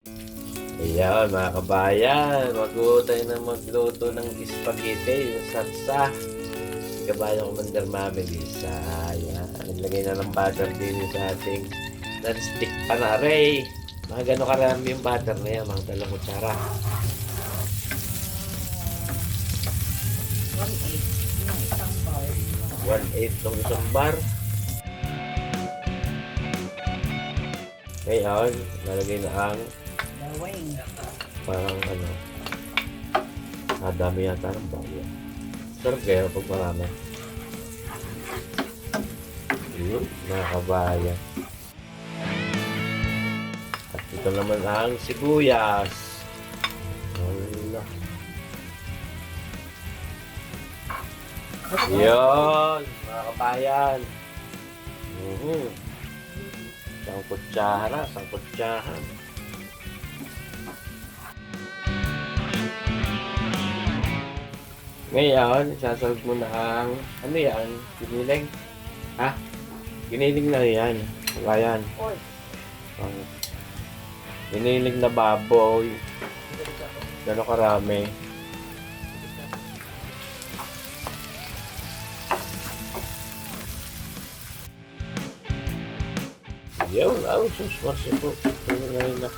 Ayan mga kabayan, magluto tayo ng magluto ng spaghetti, yung sarsa. Si kabayan Commander Mami Lisa. Ayan, naglagay na ng butter din sa ating non-stick panare. Mga gano'ng karami yung butter na yan, mga 2 kutsara. 1/8 ng isang bar. 1/8 ng isang bar. Ngayon, lalagay na ang Bawang. parang dami yata ng bayo. Sarap kaya pag marami. Yun, mga kabayan. At ito naman ang sibuyas. Wala. Yun, mga kabayan. Isang kutsahan. Ngayon, sasawag mo na ang, ano yan? Giniling? Ha? Giniling na yan. Ayan. Pork. Ang giniling na baboy. Gano'ng karami? Yun, sus, marsipo. Ngayon na.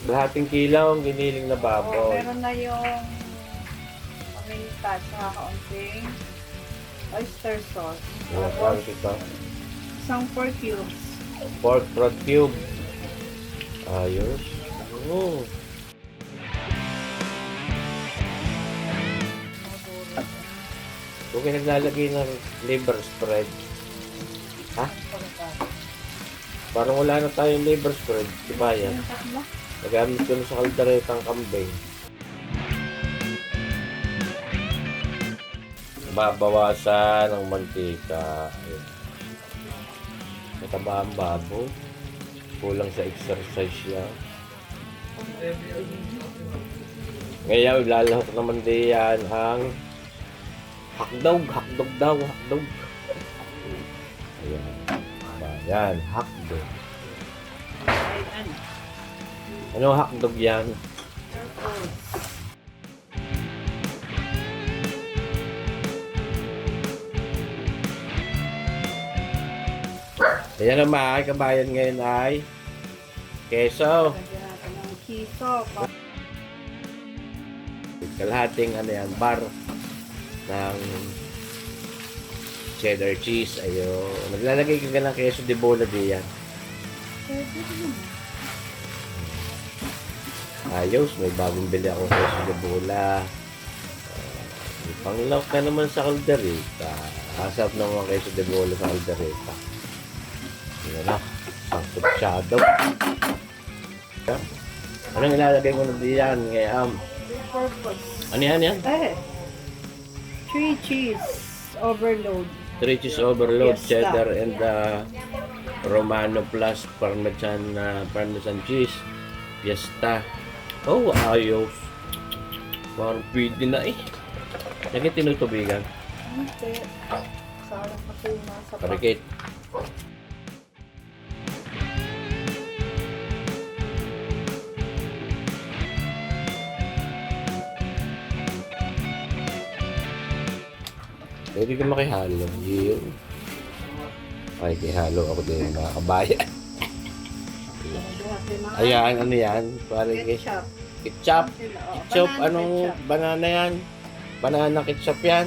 Lahating kilaw ang giniling na Oh, baboy. meron na yung paminta sa kaunting oyster sauce. Ano Tapos, ito? isang pork cubes. Pork broth cube. Ayos. Kung naglalagay ng liver spread, ha? Parang wala na tayong liver spread. Diba yan? Nagamit ko na sa kalderetang kambing. Babawasan ng mantika. Ayun. Mataba ang baboy. Kulang sa exercise yan. Ngayon, lalahok naman diyan ang hakdog daw. Ayan. Ayan, hakdog. Ano hakdog yan? Ayan ang mga kabayan ngayon ay keso. Lagyan natin ng kiso. Kalahating bar ng cheddar cheese. Ayun. Naglalagay ka ng keso de bola diyan. Ayos, may bagong bili ako keso de bola. May panglaw ka naman sa kaldereta. Asap naman keso de bola sa kaldereta. Yun na, pangkutsyado. Anong ilalagay mo na diyan? Purpose. Ano yan? 3 cheese overload. 3 cheese overload, Fiesta. cheddar, and Romano plus parmesan cheese. Fiesta. Oh, ayos. Parang pwede na eh. Lagi tinutubigan. Hindi. Sarap kasi yung nasa Parikit. Pwede ka makihalo. Yun. Ay, kihalo ako din mga kabayan. Ayan, ano yan? Parang ketchup. ketchup. Ketchup, Banana anong ketchup. banana yan? Banana ketchup yan?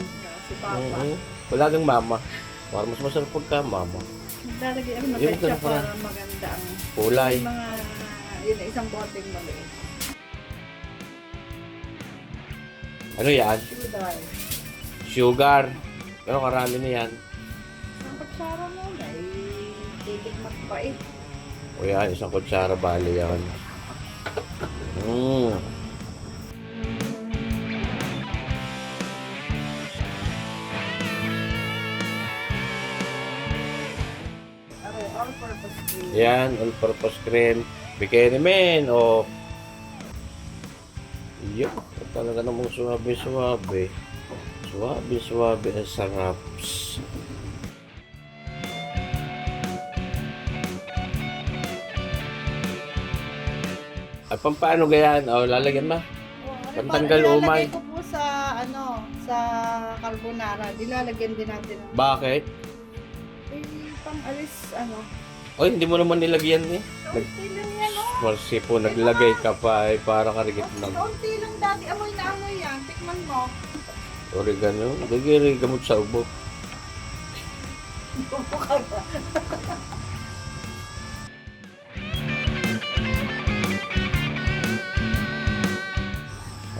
Si Papa. Wala kang mama. Para mas masarap pagka mama. Lalagyan ako ng Yung ketchup ganun pala. para maganda ang Kulay. yung mga yun, isang boteng maliit. Ano yan? Sugar. Sugar. Pero karami na yan. Ang pagsara mo na titik magpait. O yan, isang kutsara bali yan. All-purpose cream. Yan, all-purpose cream. Bikini men, o. Yun, talaga namang suwabe-suwabe. Suwabe-suwabe ang sarap. At paano gayaan? O, lalagyan ba? Pantanggal umay. Ilalagay ko po sa, sa carbonara. Dilalagyan din natin. Bakit? Pang-alis, Oy, hindi mo naman nilagyan eh. Kaunti lang yan, Marcy po, naglagay ka pa eh, para karigit ng Kaunti lang dati. Amoy na amoy yan. Tikman mo. oregano. Gagiri gamot sa ubo.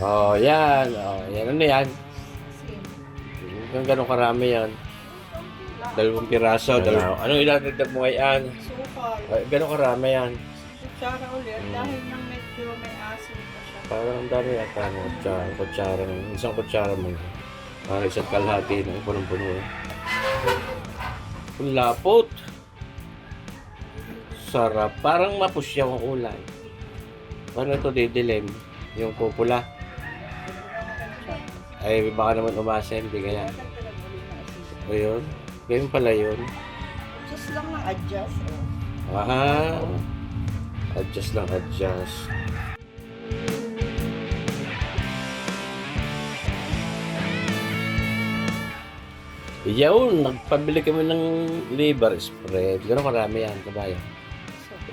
Oh, yan. Oh, yan. Ano yan? Hanggang ganun karami yan. Dalawang piraso. Anong ilalagdag mo ngayon? Sukal. Ay, ganun karami yan. Kutsara ulit. Dahil nang medyo may asin pa siya. Parang ang dami yata ng kutsara. Isang kutsara mo. Parang isa't kalahati ng punong-puno. Ang lapot. Sarap. Parang mapusyaw ang kulay. Paano ito didilim? Yung pupula. Ay, baka naman umasa. Hindi kaya. O yun? Ganyan pala yun. Just lang ng adjust. Adjust lang, adjust. Yun, nagpabili kami ng liver spread. Gano'n karami yan, kabayan.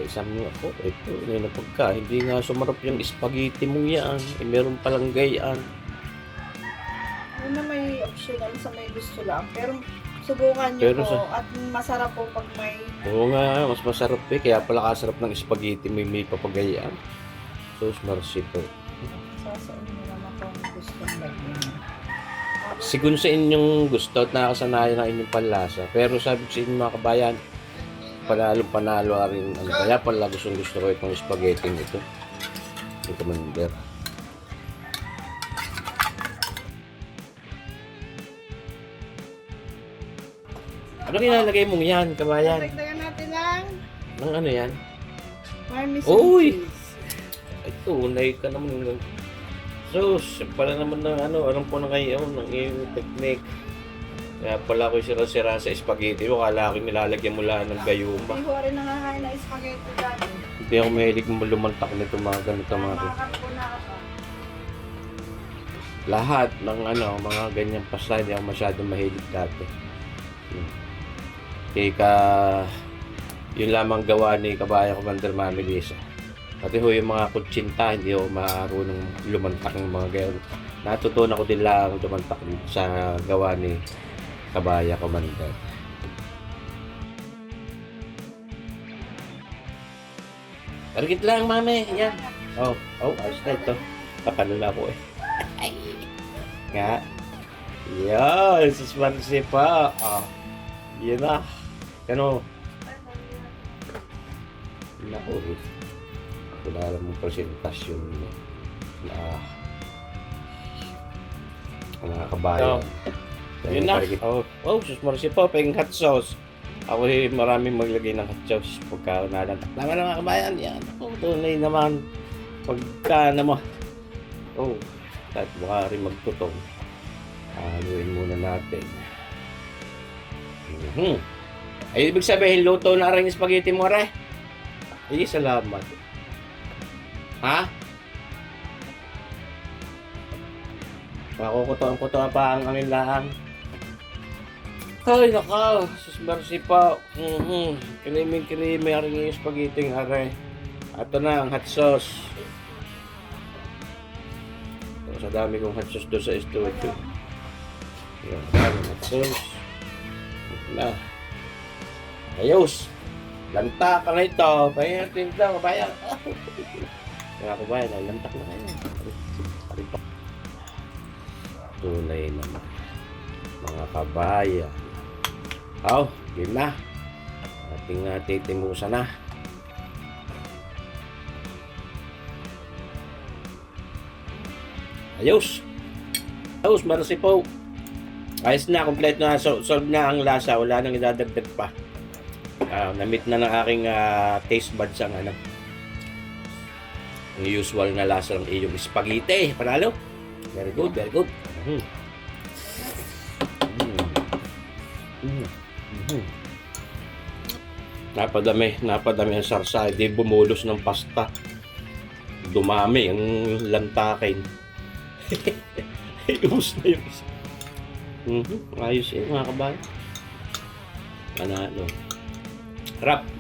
Sabi nga po, ito, yun na pagka. Hindi nga sumarap yung spaghetti mo yan. Meron palang gayaan. Na may optional sa may gusto lang. Pero subukan nyo Pero po. At masarap po pag may... Oo nga, mas masarap eh. Kaya pala kasarap ng spaghetti may papagayaan. So, Marcy po. Sasaan nyo naman kung gusto lagyan. Siguro sa inyong gusto at nakasanayan ng inyong panlasa. Pero sabi ko sa inyong mga kabayan, panalo rin. Kaya pala gusto ko itong spaghetti nito. Yung commander. Ano nilalagay mong yan, kabayan? Dagdagan natin lang Nang ano yan? parmesan Uy! cheese. Ay, tunay ka naman. Sus, pala naman ng alam po na kayo ng iyong technique. Kaya pala ako sira-sira sa spaghetti mo. Kala ko nilalagyan mo lang ng gayuma. Hindi ko rin nakakain ng spaghetti dati. Hindi ako mahilig lumantak nito mga ganito mga Carbonara pa. lahat ng mga ganyang pasta hindi ako masyadong mahilig dati. Kaya yun lamang gawa ni Kabayan Commander Mami Lisa. Pati ho yung mga kutsinta, hindi ako marunong lumantak ng mga gayon. Natutunan ko din lang lumantak sa gawa ni Kabayan Commander. Target lang, mami. Yan. Oh, ayos na ito. Pakalula ko eh. Nga. Yan, suspansi pa. Yan na. Ano? Naku eh. Wala namang presentasyon na mga kabayan. Yun na. Suspansi pa. Peng hot sauce. Ako maraming maglagay ng hot sauce pagka nalantak. Tama na mga kabayan. Yan. Tunay naman. Pagka naman. Kahit baka rin magtutong. Haluin muna natin. Ay, ibig sabihin, luto na rin yung spaghetti mo, re. Ay, salamat. Ha? Makukutoan-kutoan pa ang aming lahang. Ay, naka. Sus Marcy pa. Kiliming-kilimi rin yung spaghetti ng are. Ito na, ang hot sauce. Sa dami kong hot sauce doon sa studio. Yan, dami hot sauce. Na. Ayos. Lantak ka na ito. Pahinga tinta, kabayan. Mga kabayan, lantak na kayo. Tunay naman. Mga kabayan. Yun na. Ating titimusan na. Ayos. Marcy po. Ayos na, complete na. Solve na ang lasa. Wala nang idadagdag pa. Na-meet na ng aking taste buds ang ang usual na lasa ng iyong spaghetti. Panalo. Very good, very good. Napadami ang sarsa. Hindi bumulos ng pasta. Dumami ang lantakin. Ubus na yung isa. Ayos eh mga kabayan. Panalo. Harap.